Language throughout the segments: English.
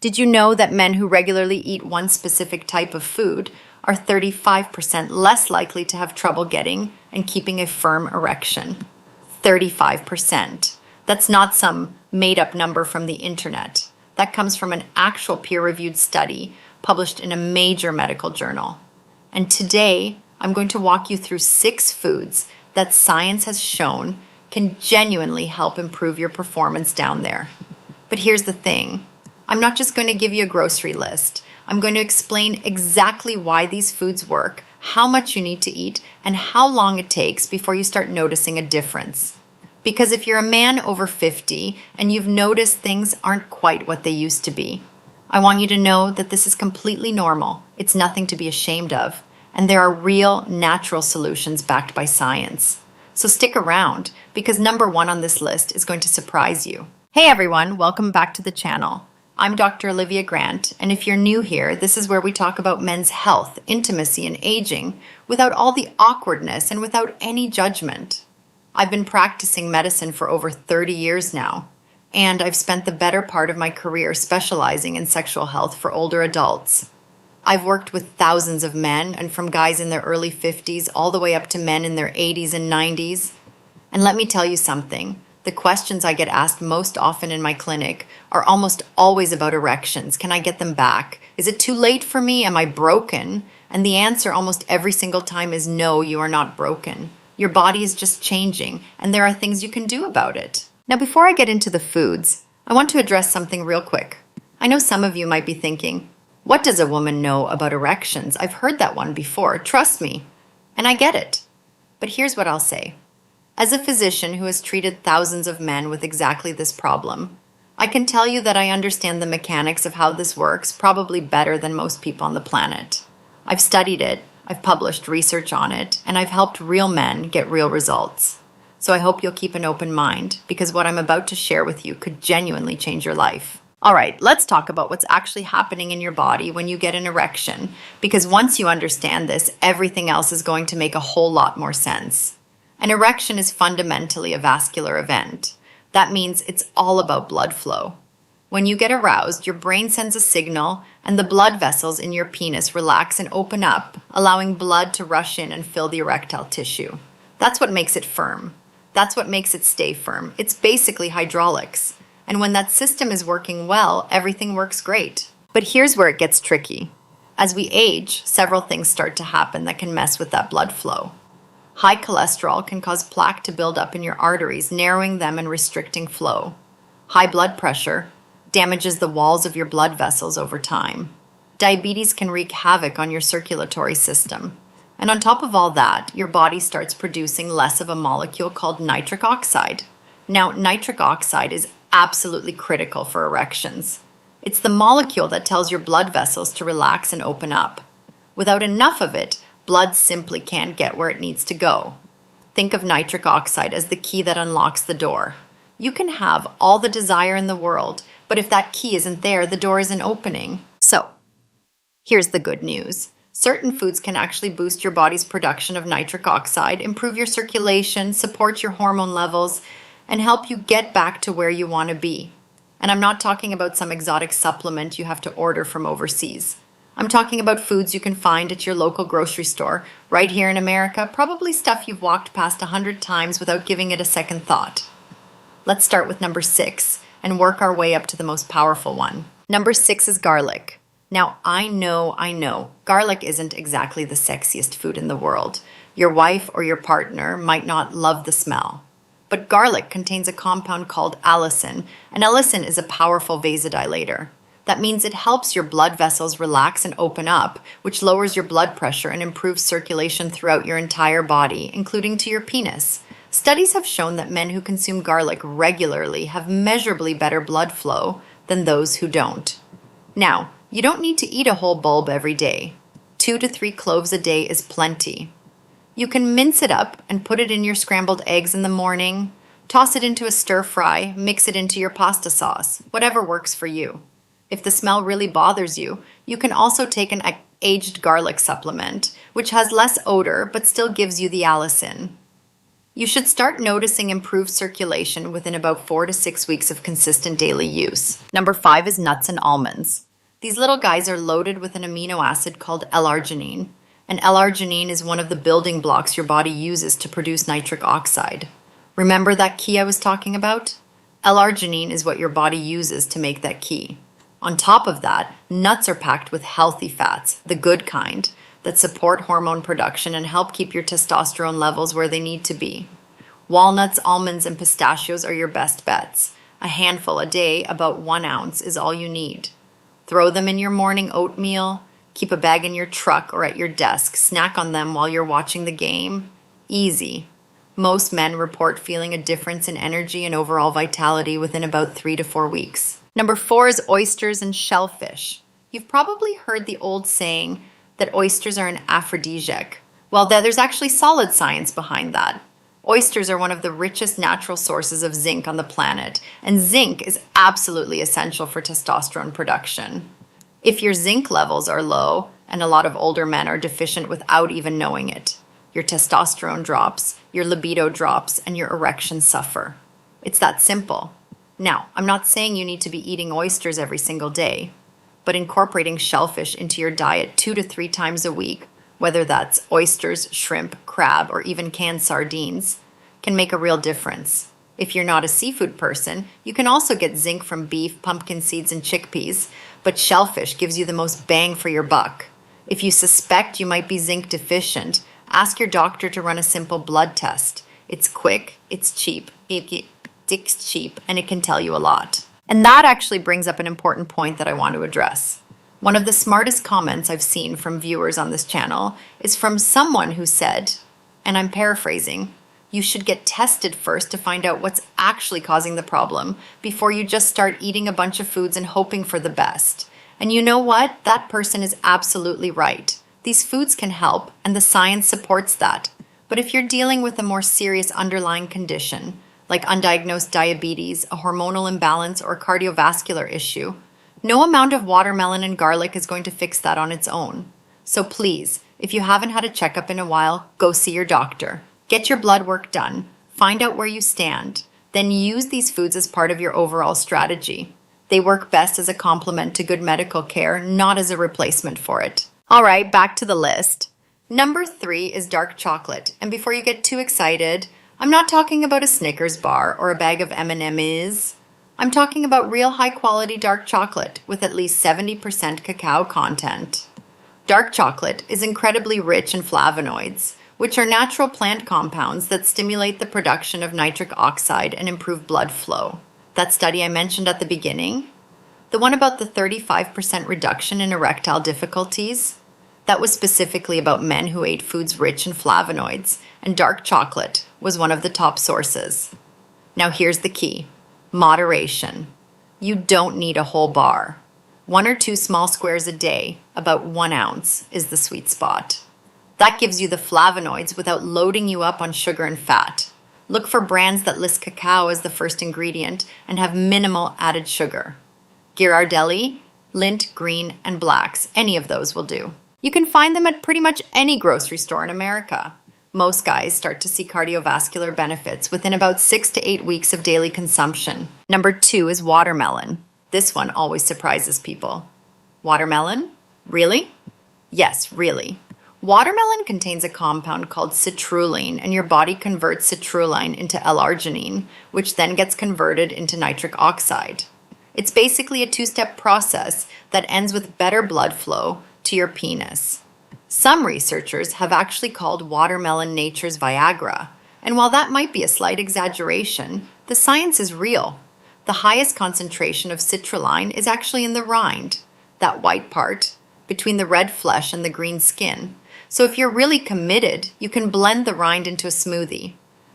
Did you know that men who regularly eat one specific type of food are 35% less likely to have trouble getting and keeping a firm erection? 35%. That's not some made-up number from the internet. That comes from an actual peer-reviewed study published in a major medical journal. And today, I'm going to walk you through 6 foods that science has shown can genuinely help improve your performance down there. But here's the thing. I'm not just going to give you a grocery list. I'm going to explain exactly why these foods work, how much you need to eat, and how long it takes before you start noticing a difference. Because if you're a man over 50 and you've noticed things aren't quite what they used to be, I want you to know that this is completely normal. It's nothing to be ashamed of. And there are real, natural solutions backed by science. So stick around, because number 1 on this list is going to surprise you. Hey everyone, welcome back to the channel. I'm Dr. Olivia Grant, and if you're new here, this is where we talk about men's health, intimacy, and aging without all the awkwardness and without any judgment. I've been practicing medicine for over 30 years now, and I've spent the better part of my career specializing in sexual health for older adults. I've worked with thousands of men, and from guys in their early 50s all the way up to men in their 80s and 90s. And let me tell you something. The questions I get asked most often in my clinic are almost always about erections. Can I get them back? Is it too late for me? Am I broken? And the answer almost every single time is no, you are not broken. Your body is just changing, and there are things you can do about it. Now, before I get into the foods, I want to address something real quick. I know some of you might be thinking, what does a woman know about erections? I've heard that one before, trust me. And I get it. But here's what I'll say. As a physician who has treated thousands of men with exactly this problem, I can tell you that I understand the mechanics of how this works probably better than most people on the planet. I've studied it, I've published research on it, and I've helped real men get real results. So I hope you'll keep an open mind, because what I'm about to share with you could genuinely change your life. All right, let's talk about what's actually happening in your body when you get an erection, because once you understand this, everything else is going to make a whole lot more sense. An erection is fundamentally a vascular event. That means it's all about blood flow. When you get aroused, your brain sends a signal, and the blood vessels in your penis relax and open up, allowing blood to rush in and fill the erectile tissue. That's what makes it firm. That's what makes it stay firm. It's basically hydraulics. And when that system is working well, everything works great. But here's where it gets tricky. As we age, several things start to happen that can mess with that blood flow. High cholesterol can cause plaque to build up in your arteries, narrowing them and restricting flow. High blood pressure damages the walls of your blood vessels over time. Diabetes can wreak havoc on your circulatory system. And on top of all that, your body starts producing less of a molecule called nitric oxide. Now, nitric oxide is absolutely critical for erections. It's the molecule that tells your blood vessels to relax and open up. Without enough of it, blood simply can't get where it needs to go. Think of nitric oxide as the key that unlocks the door. You can have all the desire in the world, but if that key isn't there, the door isn't opening. So, here's the good news. Certain foods can actually boost your body's production of nitric oxide, improve your circulation, support your hormone levels, and help you get back to where you want to be. And I'm not talking about some exotic supplement you have to order from overseas. I'm talking about foods you can find at your local grocery store, right here in America, probably stuff you've walked past 100 times without giving it a second thought. Let's start with number 6 and work our way up to the most powerful one. Number 6 is garlic. Now, I know, garlic isn't exactly the sexiest food in the world. Your wife or your partner might not love the smell. But garlic contains a compound called allicin, and allicin is a powerful vasodilator. That means it helps your blood vessels relax and open up, which lowers your blood pressure and improves circulation throughout your entire body, including to your penis. Studies have shown that men who consume garlic regularly have measurably better blood flow than those who don't. Now, you don't need to eat a whole bulb every day. 2 to 3 cloves a day is plenty. You can mince it up and put it in your scrambled eggs in the morning, toss it into a stir fry, mix it into your pasta sauce, whatever works for you. If the smell really bothers you, you can also take an aged garlic supplement, which has less odor but still gives you the allicin. You should start noticing improved circulation within about 4 to 6 weeks of consistent daily use. Number 5 is nuts and almonds. These little guys are loaded with an amino acid called L-arginine, and L-arginine is one of the building blocks your body uses to produce nitric oxide. Remember that key I was talking about? L-arginine is what your body uses to make that key. On top of that, nuts are packed with healthy fats, the good kind, that support hormone production and help keep your testosterone levels where they need to be. Walnuts, almonds, and pistachios are your best bets. A handful a day, about 1 ounce, is all you need. Throw them in your morning oatmeal, keep a bag in your truck or at your desk, snack on them while you're watching the game. Easy. Most men report feeling a difference in energy and overall vitality within about 3 to 4 weeks. Number 4 is oysters and shellfish. You've probably heard the old saying that oysters are an aphrodisiac. Well, there's actually solid science behind that. Oysters are one of the richest natural sources of zinc on the planet, and zinc is absolutely essential for testosterone production. If your zinc levels are low, and a lot of older men are deficient without even knowing it, your testosterone drops, your libido drops, and your erections suffer. It's that simple. Now, I'm not saying you need to be eating oysters every single day, but incorporating shellfish into your diet 2 to 3 times a week, whether that's oysters, shrimp, crab, or even canned sardines, can make a real difference. If you're not a seafood person, you can also get zinc from beef, pumpkin seeds, and chickpeas, but shellfish gives you the most bang for your buck. If you suspect you might be zinc deficient, ask your doctor to run a simple blood test. It's quick, it's cheap, and it can tell you a lot. And that actually brings up an important point that I want to address. One of the smartest comments I've seen from viewers on this channel is from someone who said, and I'm paraphrasing, you should get tested first to find out what's actually causing the problem before you just start eating a bunch of foods and hoping for the best. And you know what? That person is absolutely right. These foods can help, and the science supports that. But if you're dealing with a more serious underlying condition, like undiagnosed diabetes, a hormonal imbalance, or cardiovascular issue, no amount of watermelon and garlic is going to fix that on its own. So please, if you haven't had a checkup in a while, go see your doctor. Get your blood work done. Find out where you stand. Then use these foods as part of your overall strategy. They work best as a complement to good medical care, not as a replacement for it. All right, back to the list. Number 3 is dark chocolate. And before you get too excited, I'm not talking about a Snickers bar or a bag of M&M's. I'm talking about real high-quality dark chocolate with at least 70% cacao content. Dark chocolate is incredibly rich in flavonoids, which are natural plant compounds that stimulate the production of nitric oxide and improve blood flow. That study I mentioned at the beginning, the one about the 35% reduction in erectile difficulties, that was specifically about men who ate foods rich in flavonoids, and dark chocolate was one of the top sources. Now here's the key: moderation. You don't need a whole bar. 1 or 2 small squares a day, about 1 ounce, is the sweet spot. That gives you the flavonoids without loading you up on sugar and fat. Look for brands that list cacao as the first ingredient and have minimal added sugar. Ghirardelli, Lindt, Green, and Blacks, any of those will do. You can find them at pretty much any grocery store in America. Most guys start to see cardiovascular benefits within about 6 to 8 weeks of daily consumption. Number 2 is watermelon. This one always surprises people. Watermelon? Really? Yes, really. Watermelon contains a compound called citrulline, and your body converts citrulline into L-arginine, which then gets converted into nitric oxide. It's basically a 2-step process that ends with better blood flow to your penis. Some researchers have actually called watermelon nature's Viagra, and while that might be a slight exaggeration, the science is real. The highest concentration of citrulline is actually in the rind, that white part, between the red flesh and the green skin. So if you're really committed, you can blend the rind into a smoothie.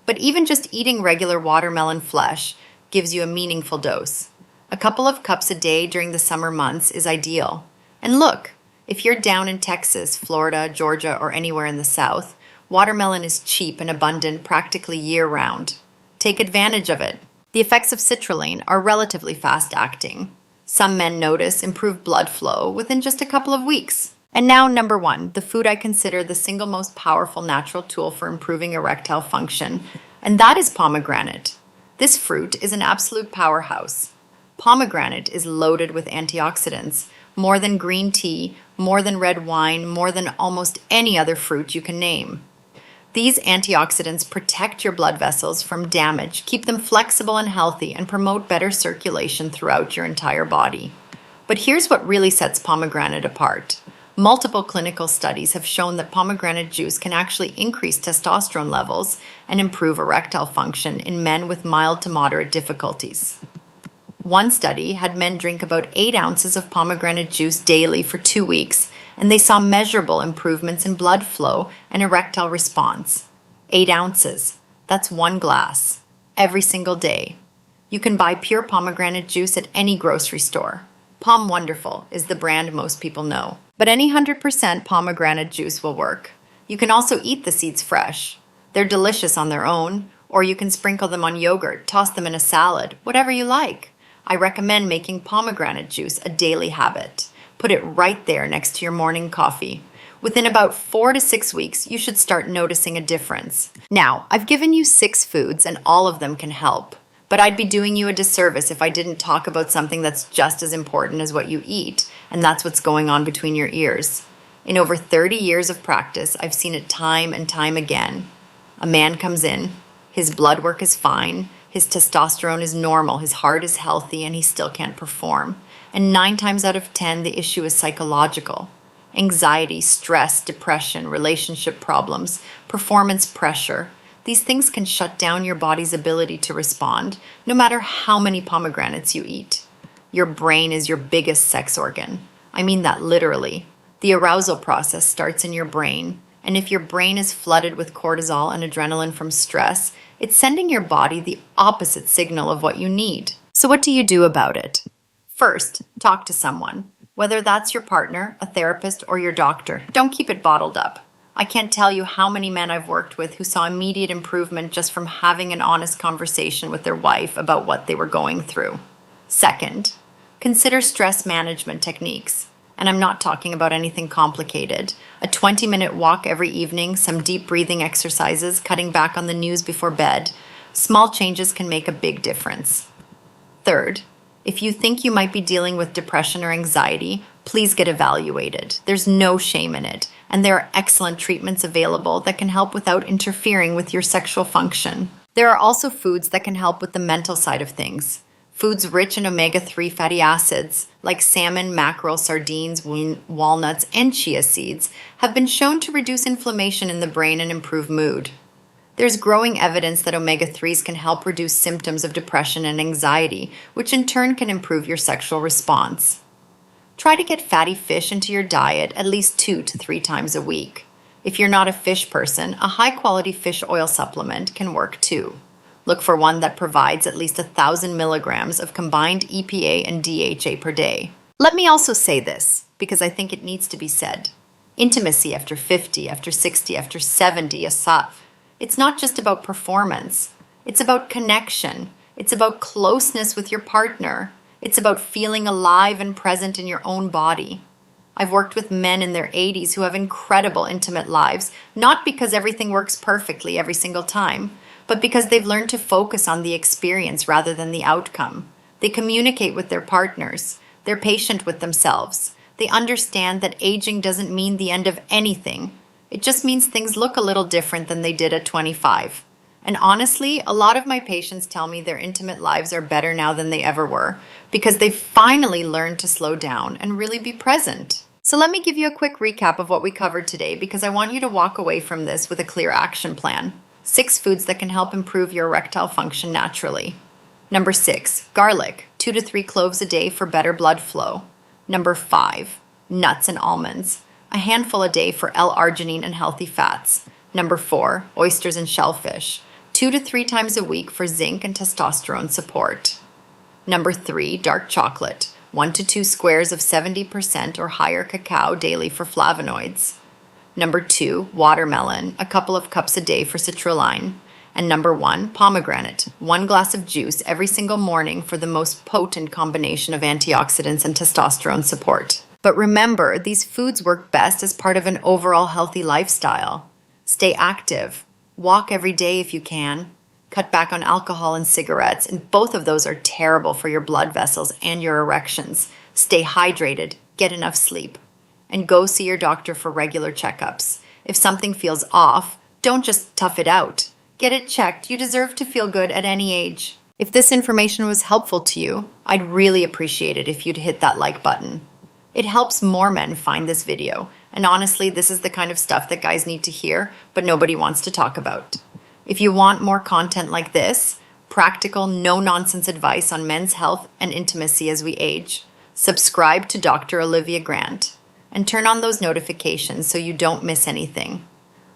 But even just eating regular watermelon flesh gives you a meaningful dose. A couple of cups a day during the summer months is ideal. And look, if you're down in Texas, Florida, Georgia, or anywhere in the South, watermelon is cheap and abundant practically year-round. Take advantage of it. The effects of citrulline are relatively fast-acting. Some men notice improved blood flow within just a couple of weeks. And now, number 1, the food I consider the single most powerful natural tool for improving erectile function, And that is pomegranate. This fruit is an absolute powerhouse. Pomegranate is loaded with antioxidants, more than green tea, more than red wine, more than almost any other fruit you can name. These antioxidants protect your blood vessels from damage, keep them flexible and healthy, and promote better circulation throughout your entire body. But here's what really sets pomegranate apart. Multiple clinical studies have shown that pomegranate juice can actually increase testosterone levels and improve erectile function in men with mild to moderate difficulties. One study had men drink about 8 ounces of pomegranate juice daily for 2 weeks, and they saw measurable improvements in blood flow and erectile response. 8 ounces. That's 1 glass. Every single day. You can buy pure pomegranate juice at any grocery store. Pom Wonderful is the brand most people know. But any 100% pomegranate juice will work. You can also eat the seeds fresh. They're delicious on their own, or you can sprinkle them on yogurt, toss them in a salad, whatever you like. I recommend making pomegranate juice a daily habit. Put it right there next to your morning coffee. Within about 4 to 6 weeks, you should start noticing a difference. Now, I've given you 6 foods and all of them can help. But I'd be doing you a disservice if I didn't talk about something that's just as important as what you eat, and that's what's going on between your ears. In over 30 years of practice, I've seen it time and time again. A man comes in, his blood work is fine, his testosterone is normal, his heart is healthy, and he still can't perform. And 9 times out of 10, the issue is psychological. Anxiety, stress, depression, relationship problems, performance pressure. These things can shut down your body's ability to respond, no matter how many pomegranates you eat. Your brain is your biggest sex organ. I mean that literally. The arousal process starts in your brain, and if your brain is flooded with cortisol and adrenaline from stress, it's sending your body the opposite signal of what you need. So what do you do about it? First, talk to someone, whether that's your partner, a therapist, or your doctor. Don't keep it bottled up. I can't tell you how many men I've worked with who saw immediate improvement just from having an honest conversation with their wife about what they were going through. Second, consider stress management techniques. And I'm not talking about anything complicated. A 20-minute walk every evening, some deep breathing exercises, cutting back on the news before bed. Small changes can make a big difference. Third, if you think you might be dealing with depression or anxiety, please get evaluated. There's no shame in it, and there are excellent treatments available that can help without interfering with your sexual function. There are also foods that can help with the mental side of things. Foods rich in omega-3 fatty acids, like salmon, mackerel, sardines, walnuts, and chia seeds, have been shown to reduce inflammation in the brain and improve mood. There's growing evidence that omega-3s can help reduce symptoms of depression and anxiety, which in turn can improve your sexual response. Try to get fatty fish into your diet at least 2 to 3 times a week. If you're not a fish person, a high-quality fish oil supplement can work too. Look for one that provides at least 1,000 milligrams of combined EPA and DHA per day. Let me also say this, because I think it needs to be said. Intimacy after 50, after 60, after 70, it's not just about performance. It's about connection. It's about closeness with your partner. It's about feeling alive and present in your own body. I've worked with men in their 80s who have incredible intimate lives, not because everything works perfectly every single time, but because they've learned to focus on the experience rather than the outcome. They communicate with their partners. They're patient with themselves. They understand that aging doesn't mean the end of anything. It just means things look a little different than they did at 25. And honestly, a lot of my patients tell me their intimate lives are better now than they ever were, because they've finally learned to slow down and really be present. So let me give you a quick recap of what we covered today, because I want you to walk away from this with a clear action plan. 6 foods that can help improve your erectile function naturally. Number 6, garlic, 2 to 3 cloves a day for better blood flow. Number 5, nuts and almonds, a handful a day for L-arginine and healthy fats. Number 4, oysters and shellfish, 2 to 3 times a week for zinc and testosterone support. Number 3, dark chocolate, 1 to 2 squares of 70% or higher cacao daily for flavonoids. Number 2, watermelon, a couple of cups a day for citrulline. And number 1, pomegranate, 1 glass of juice every single morning for the most potent combination of antioxidants and testosterone support. But remember, these foods work best as part of an overall healthy lifestyle. Stay active. Walk every day if you can. Cut back on alcohol and cigarettes, and both of those are terrible for your blood vessels and your erections. Stay hydrated, get enough sleep, and go see your doctor for regular checkups. If something feels off, don't just tough it out. Get it checked. You deserve to feel good at any age. If this information was helpful to you, I'd really appreciate it if you'd hit that like button. It helps more men find this video, and honestly, this is the kind of stuff that guys need to hear, but nobody wants to talk about. If you want more content like this, practical, no-nonsense advice on men's health and intimacy as we age, subscribe to Dr. Olivia Grant and turn on those notifications so you don't miss anything.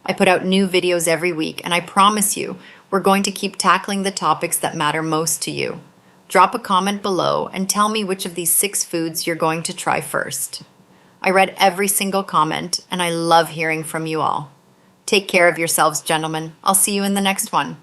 I put out new videos every week, and I promise you, we're going to keep tackling the topics that matter most to you. Drop a comment below and tell me which of these 6 foods you're going to try first. I read every single comment, and I love hearing from you all. Take care of yourselves, gentlemen. I'll see you in the next one.